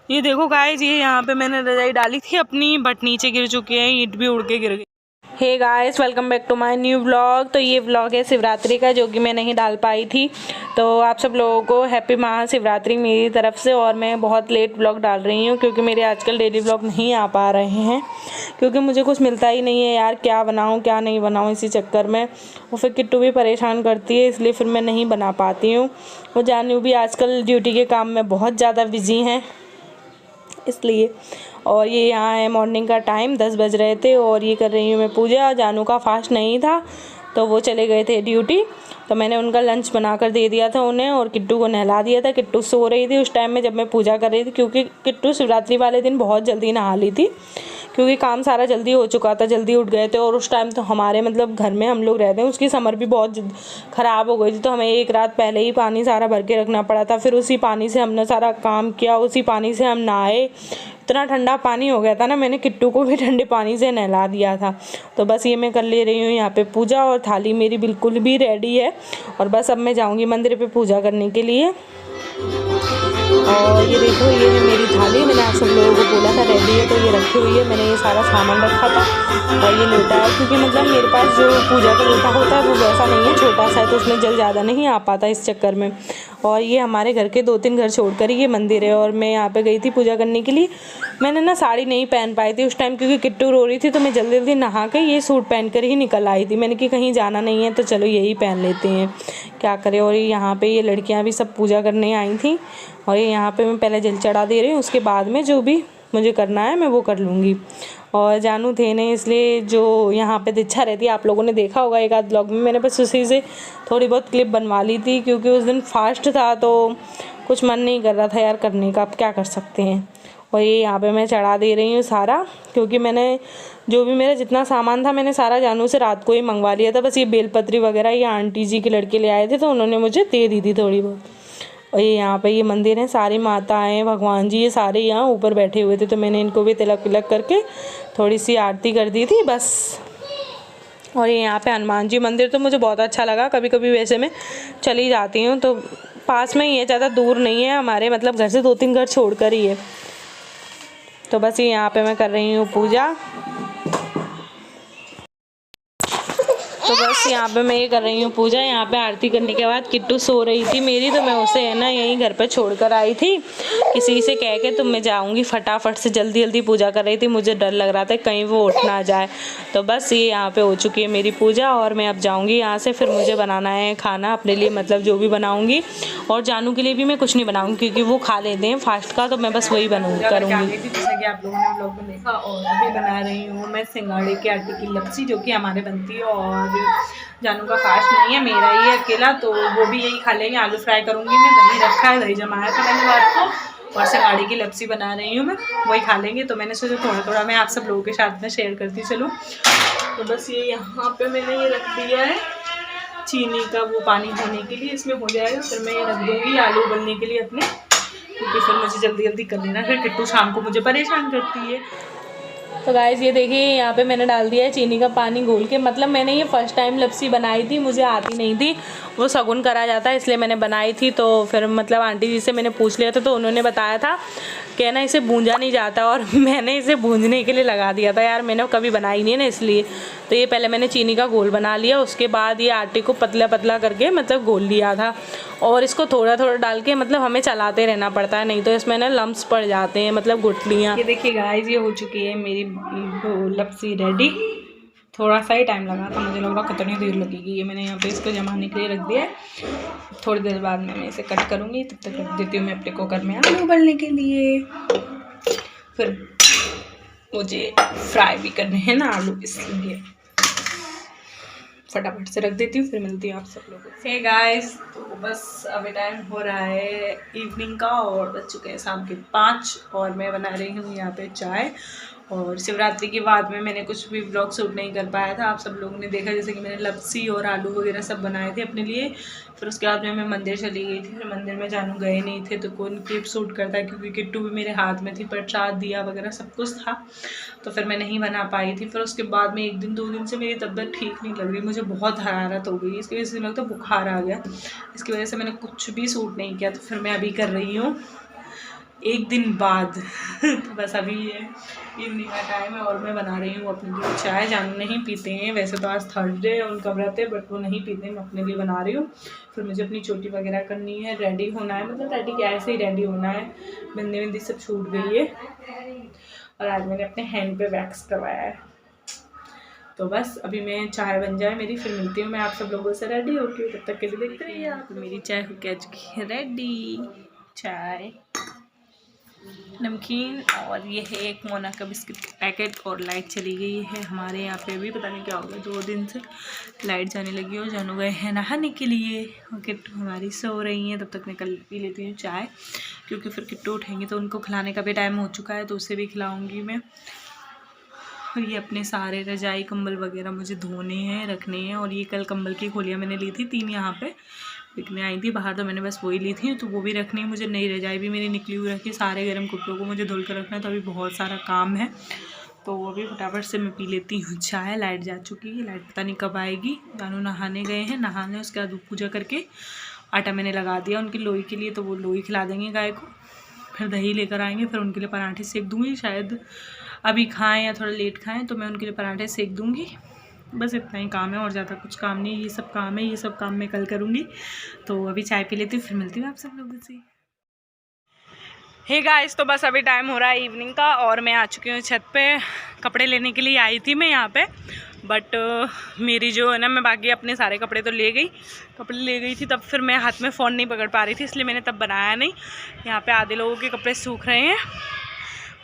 ये देखो गाइस, ये यहाँ पे मैंने रजाई डाली थी अपनी, बट नीचे गिर चुकी है, ईंट भी उड़ के गिर गई। Hey guys, welcome back to my new vlog. तो ये व्लॉग है शिवरात्रि का, जो कि मैं नहीं डाल पाई थी। तो आप सब लोगों को हैप्पी महाशिवरात्रि मेरी तरफ से। और मैं बहुत लेट व्लॉग डाल रही हूँ क्योंकि मेरे आजकल डेली व्लॉग नहीं आ पा रहे हैं, क्योंकि मुझे कुछ मिलता ही नहीं है यार, क्या बनाऊँ क्या नहीं बनाऊँ इसी चक्कर में। और फिर किट्टू भी परेशान करती है, इसलिए फिर मैं नहीं बना पाती हूँ। वो जानू भी आजकल ड्यूटी के काम में बहुत ज़्यादा बिजी हैं, इसलिए। और ये यहाँ है मॉर्निंग का टाइम, 10 बज रहे थे और ये कर रही हूँ मैं पूजा। जानू का फास्ट नहीं था तो वो चले गए थे ड्यूटी, तो मैंने उनका लंच बनाकर दे दिया था उन्हें और किट्टू को नहला दिया था। किट्टू सो रही थी उस टाइम में जब मैं पूजा कर रही थी, क्योंकि किट्टू शिवरात्रि वाले दिन बहुत जल्दी नहा ली थी, क्योंकि काम सारा जल्दी हो चुका था, जल्दी उठ गए थे। और उस टाइम तो हमारे मतलब घर में हम लोग रहते हैं, उसकी समर भी बहुत ख़राब हो गई थी, तो हमें एक रात पहले ही पानी सारा भर के रखना पड़ा था। फिर उसी पानी से हमने सारा काम किया, उसी पानी से हम नहाए। इतना ठंडा पानी हो गया था ना, मैंने किट्टू को भी ठंडे पानी से नहला दिया था। तो बस ये मैं कर ले रही हूँ यहाँ पे पूजा, और थाली मेरी बिल्कुल भी रेडी है। और बस अब मैं जाऊँगी मंदिर पे पूजा करने के लिए। और ये देखो, ये है मेरी थाली। मैंने आप सब लोगों को बोला था रेडी है, तो ये रखी हुई है। मैंने ये सारा सामान रखा था और ये लोटा है, क्योंकि मतलब मेरे पास जो पूजा का लोटा होता है वो वैसा नहीं है, छोटा सा है, तो उसमें जल ज़्यादा नहीं आ पाता इस चक्कर में। और ये हमारे घर के 2-3 घर छोड़कर ही ये मंदिर है, और मैं यहाँ पे गई थी पूजा करने के लिए। मैंने ना साड़ी नहीं पहन पाई थी उस टाइम, क्योंकि किट्टू रो रही थी, तो मैं जल्दी जल्दी नहा के ये सूट पहन कर ही निकल आई थी। मैंने कि कहीं जाना नहीं है तो चलो यही पहन लेते हैं, क्या करें। और यहाँ पे ये लड़कियाँ भी सब पूजा करने आई थी, और ये यहाँ पे मैं पहले जल चढ़ा दे रही हूँ, उसके बाद में जो भी मुझे करना है मैं वो कर लूँगी। और जानू थे नहीं, इसलिए जो यहाँ पे दीक्षा रहती है, आप लोगों ने देखा होगा एक आध ब्लॉग में, मैंने बस उसी से थोड़ी बहुत क्लिप बनवा ली थी, क्योंकि उस दिन फास्ट था तो कुछ मन नहीं कर रहा था यार करने का, अब क्या कर सकते हैं। और ये यहाँ पे मैं चढ़ा दे रही हूँ सारा, क्योंकि मैंने जो भी मेरा जितना सामान था मैंने सारा जानू से रात को ही मंगवा लिया था। बस ये बेलपत्री वगैरह ये आंटी जी के लड़के ले आए थे, तो उन्होंने मुझे दे दी थी थोड़ी बहुत। और ये यहाँ पे ये मंदिर है, सारी माताएं भगवान जी ये सारे यहाँ ऊपर बैठे हुए थे, तो मैंने इनको भी तिलक विलक करके थोड़ी सी आरती कर दी थी बस। और ये यहाँ पे हनुमान जी मंदिर तो मुझे बहुत अच्छा लगा। कभी कभी वैसे मैं चली जाती हूँ, तो पास में ही है, ज़्यादा दूर नहीं है हमारे, मतलब घर से 2-3 घर छोड़ कर ही है। तो बस ये यहाँ पे मैं कर रही हूँ पूजा। तो बस यहाँ पे मैं ये कर रही हूँ पूजा। यहाँ पे आरती करने के बाद किट्टू सो रही थी मेरी, तो मैं उसे है ना यहीं घर पे छोड़कर आई थी, किसी से कह के तो मैं जाऊँगी फटाफट से। जल्दी जल्दी पूजा कर रही थी, मुझे डर लग रहा था कहीं वो उठ ना जाए। तो बस ये यहाँ पे हो चुकी है मेरी पूजा, और मैं अब जाऊँगी यहाँ से। फिर मुझे बनाना है खाना अपने लिए, मतलब जो भी बनाऊँगी, और जानू के लिए भी मैं कुछ नहीं बनाऊँगी क्योंकि वो खा लेते हैं फास्ट का, तो मैं बस वही करूँगी। जैसे कि आप लोगों ने व्लॉग में देखा। और अभी बना रही हूँ मैं सिंगाड़े के आटे की लपसी, जो कि हमारे बनती है। और जानू का फास्ट नहीं है, मेरा ही है अकेला, तो वो भी यही खा लेंगे। आलू फ्राई करूँगी मैं, दही रखा है, दही जमाया था मैंने रात को, और सिंगाड़े की लपसी बना रही हूँ मैं, वही खा लेंगे। तो मैंने सोचा थोड़ा थोड़ा मैं आप सब लोगों के साथ में शेयर करती चलूँ। तो बस ये यहाँ पे मैंने ये रख दिया है चीनी का वो पानी होने के लिए, इसमें हो जाएगा। फिर मैं ये रख दूँगी आलू उबलने के लिए अपने, क्योंकि फिर मुझे जल्दी जल्दी कर लेना, फिर किट्टू शाम को मुझे परेशान करती है। तो गाइस ये देखिए, यहाँ पे मैंने डाल दिया है चीनी का पानी घोल के। मतलब मैंने ये फर्स्ट टाइम लपसी बनाई थी, मुझे आती नहीं थी, वो सगुन करा जाता है इसलिए मैंने बनाई थी। तो फिर मतलब आंटी जी से मैंने पूछ लिया था, तो उन्होंने बताया था कि ना इसे भूंजा नहीं जाता, और मैंने इसे भूंजने के लिए लगा दिया था यार, मैंने कभी बनाई नहीं है ना इसलिए। तो ये पहले मैंने चीनी का घोल बना लिया, उसके बाद ये आटे को पतला पतला करके मतलब घोल लिया था, और इसको थोड़ा थोड़ा डाल के मतलब हमें चलाते रहना पड़ता है, नहीं तो इसमें ना लम्स पड़ जाते हैं, मतलब गुठलियाँ। ये देखिए गाइस, ये हो चुकी है मेरी लपसी रेडी। थोड़ा सा ही टाइम लगा था, मुझे लग रहा कितनी देर लगेगी। ये मैंने यहाँ पे इसको जमाने के लिए रख दिया है, थोड़ी देर बाद में मैं इसे कट करूँगी, तब तक रख देती हूँ मैं अपने कुकर में आलू उबलने के लिए। फिर मुझे फ्राई भी करने हैं ना आलू, इसलिए फटाफट से रख देती हूँ, फिर मिलती हूँ आप सब लोगों से। हे गाइस, तो बस अभी टाइम हो रहा है इवनिंग का, और बज चुके हैं शाम के 5, और मैं बना रही हूँ यहाँ पे चाय। और शिवरात्रि के बाद में मैंने कुछ भी ब्लॉग शूट नहीं कर पाया था, आप सब लोगों ने देखा, जैसे कि मैंने लपसी और आलू वगैरह सब बनाए थे अपने लिए। फिर उसके बाद में मैं मंदिर चली गई थी, फिर मंदिर में जानू गए नहीं थे, तो कौन क्लिप शूट करता है, क्योंकि किट्टू भी मेरे हाथ में थी, प्रसाद दिया वगैरह सब कुछ था, तो फिर मैं नहीं बना पाई थी। फिर उसके बाद में 1-2 दिन से मेरी तबीयत ठीक नहीं लग रही, मुझे बहुत हरारत हो गई, इसकी वजह से लगता बुखार आ गया, इसकी वजह से मैंने कुछ भी शूट नहीं किया। तो फिर मैं अभी कर रही हूँ 1 दिन बाद। तो बस अभी ये इवनिंग का टाइम है और मैं बना रही हूँ अपने लिए चाय। जानू नहीं पीते हैं, वैसे तो आज थर्सडे है, उनका व्रत है, बट वो नहीं पीते हैं, मैं अपने लिए बना रही हूँ। फिर मुझे अपनी चोटी वगैरह करनी है, रेडी होना है, मतलब रेडी क्या ऐसे ही रेडी होना है, बिंदी विंदी सब छूट गई है। और आज मैंने अपने हैंड पे वैक्स करवाया है। तो बस अभी मैं चाय बन जाए मेरी, फिर मिलती हूँ मैं आप सब लोगों से रेडी होके। तब तक के लिए देखते रहिए आप। मेरी चाय होके आ चुकी है रेडी, चाय, नमकीन, और ये है एक मोना का बिस्किट का पैकेट। और लाइट चली गई है हमारे यहाँ पे भी, पता नहीं क्या होगा, 2 दिन से लाइट जाने लगी। और जानू गए हैं नहाने के लिए और किट्टू हमारी सो रही हैं। तब तक मैं कल पी लेती हूँ चाय, क्योंकि फिर किट्टू उठेंगे तो उनको खिलाने का भी टाइम हो चुका है, तो उसे भी खिलाऊँगी मैं। और ये अपने सारे रजाई कंबल वगैरह मुझे धोने हैं, रखने हैं। और ये कल कंबल की खोलियाँ मैंने ली थी 3 यहाँ पे बिकने आई थी बाहर, तो मैंने बस वही ली थी, तो वो भी रखनी है मुझे। नई रजाई भी मेरी निकली हुई रखी, सारे गर्म कपड़ों को मुझे धुल कर रखना है, तो अभी बहुत सारा काम है। तो वो भी फटाफट से मैं पी लेती हूँ चाय। लाइट जा चुकी है, लाइट पता नहीं कब आएगी। जानू नहाने गए हैं, नहाने उसके बाद पूजा करके आटा मैंने लगा दिया उनकी लोई के लिए, तो वो लोई खिला देंगे गाय को। फिर दही लेकर आएंगे, फिर उनके लिए पराठे सेक दूँगी। शायद अभी खाएँ या थोड़ा लेट खाएँ, तो मैं उनके लिए पराठे सेक दूँगी। बस इतना ही काम है और ज़्यादा कुछ काम नहीं, ये सब काम है, ये सब काम मैं कल करूँगी। तो अभी चाय पी लेती हूँ, फिर मिलती हूँ आप सब लोगों से। हे गाइस, तो बस अभी टाइम हो रहा है इवनिंग का और मैं आ चुकी हूँ छत पे। कपड़े लेने के लिए आई थी मैं यहाँ पे, बट मेरी जो है ना, मैं बाकी अपने सारे कपड़े तो ले गई, कपड़े ले गई थी, तब फिर मैं हाथ में फ़ोन नहीं पकड़ पा रही थी, इसलिए मैंने तब बनाया नहीं। यहाँ पे आधे लोगों के कपड़े सूख रहे हैं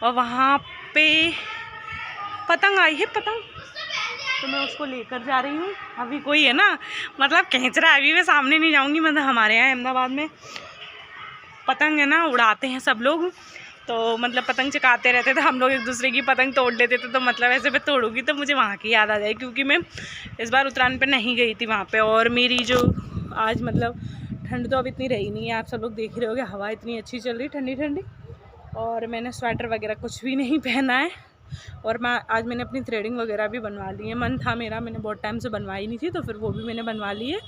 और वहाँ पे पतंग आई है, पतंग, तो मैं उसको लेकर जा रही हूँ। अभी कोई है ना, मतलब खींच रहा है, अभी मैं सामने नहीं जाऊँगी। मतलब हमारे यहाँ अहमदाबाद में पतंग है ना, उड़ाते हैं सब लोग, तो मतलब पतंग चकाते रहते थे हम लोग, एक दूसरे की पतंग तोड़ लेते थे। तो मतलब ऐसे मैं तोड़ूंगी तो मुझे वहाँ की याद आ जाए, क्योंकि मैं इस बार उत्तरायण पे नहीं गई थी वहाँ पे। और मेरी जो आज मतलब ठंड तो अब इतनी रही नहीं है, आप सब लोग देख रहे होगे, हवा इतनी अच्छी चल रही, ठंडी ठंडी, और मैंने स्वेटर वगैरह कुछ भी नहीं पहना है। और आज मैंने अपनी थ्रेडिंग वगैरह भी बनवा ली है, मन था मेरा, मैंने बहुत टाइम से बनवाई नहीं थी, तो फिर वो भी मैंने बनवा ली है।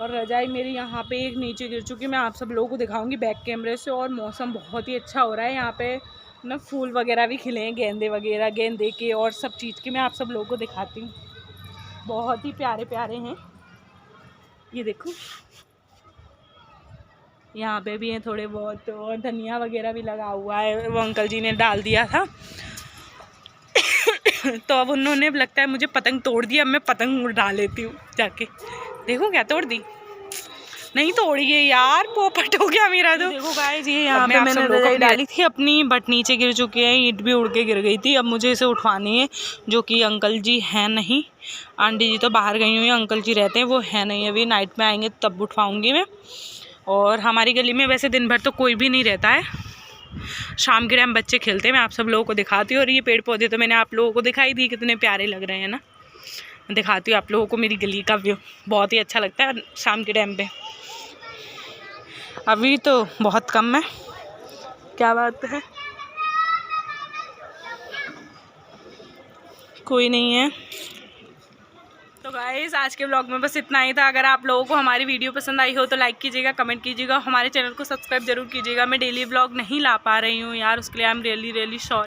और रजाई मेरी यहाँ पे एक नीचे गिर चुकी, मैं आप सब लोगों को दिखाऊंगी बैक कैमरे से। और मौसम बहुत ही अच्छा हो रहा है यहाँ पे ना, फूल वगैरह भी खिले हैं, गेंदे वगैरह, गेंदे के और सब चीज़ के, मैं आप सब लोगों को दिखाती हूँ। बहुत ही प्यारे प्यारे हैं, ये देखो, यहाँ पे भी हैं थोड़े बहुत। और धनिया वगैरह भी लगा हुआ है, वो अंकल जी ने डाल दिया था। तो अब उन्होंने लगता है मुझे पतंग तोड़ दिया, अब मैं पतंग उड़ा लेती हूँ जाके। देखो क्या तोड़ दी, नहीं तोड़ी है यार, पोपट हो गया मेरा। तो देखो गाइस, ये यहाँ पे मैंने रजाई डाली थी अपनी, बट नीचे गिर चुके हैं, ईंट भी उड़ के गिर गई थी। अब मुझे इसे उठवानी है, जो कि अंकल जी हैं नहीं, आंटी जी तो बाहर गई हुई हैं, अंकल जी रहते हैं, वो है नहीं, अभी नाइट में आएंगे तब उठवाऊँगी मैं। और हमारी गली में वैसे दिन भर तो कोई भी नहीं रहता है, शाम के टाइम बच्चे खेलते हैं, मैं आप सब लोगों को दिखाती हूँ। और ये पेड़ पौधे तो मैंने आप लोगों को दिखाई दी, कितने प्यारे लग रहे हैं ना। दिखाती हूँ आप लोगों को मेरी गली का व्यू, बहुत ही अच्छा लगता है शाम के टाइम पे। अभी तो बहुत कम है, क्या बात है, कोई नहीं है। तो गाइस, आज के ब्लॉग में बस इतना ही था। अगर आप लोगों को हमारी वीडियो पसंद आई हो तो लाइक कीजिएगा, कमेंट कीजिएगा, हमारे चैनल को सब्सक्राइब जरूर कीजिएगा। मैं डेली ब्लॉग नहीं ला पा रही हूँ यार, उसके लिए आई एम रियली सॉरी।